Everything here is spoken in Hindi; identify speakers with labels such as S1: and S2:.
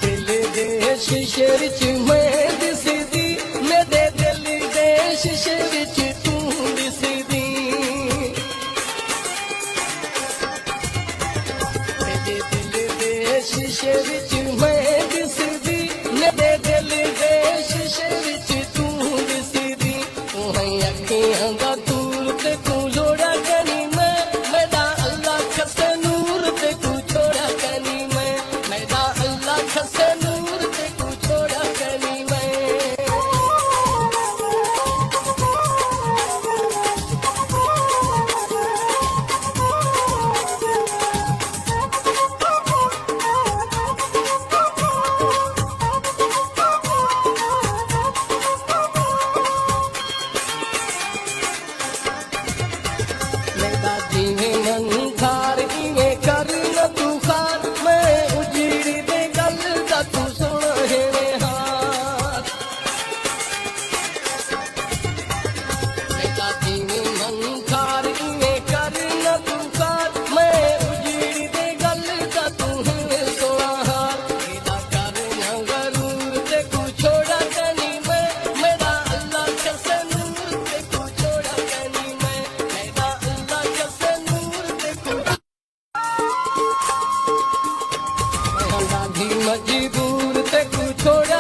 S1: दिल दे शीशे विच मैं दिसदी, मेरे दिल दे शीशे विच तू दिसदी। मेरे दिल दे शीशे विच मैं दिसदी, मेरे दिल दे शीशे विच तू दिसदी। तू है अखियां दा दूर ते तू जोड़ा कनी मैं, मेरा अल्लाह खसे नूर ते तू छोड़ा कनी मैं, मेरा अल्लाह खसे नूर ते तू छोड़ा कनी मैं। मेरा जीवे मन खार इवें कर न तू खार, मैं उजीड़ दे गल दा तू सुन हेरे हार। मेरा जीवे मन खार इवें कर न तू खार, मैं उजीड़ दे गल दा तू हेरे सोना हार। मेरा कर न गरूर ते तू छोड़ा कनी मैं, मेरा अल्लाह खसे नूर ते तू छोड़ा कनी मैं, मेरा अल्लाह खसे नूर ते तू। मैं अल्लाह भी मजबूर ते तू छोड़ा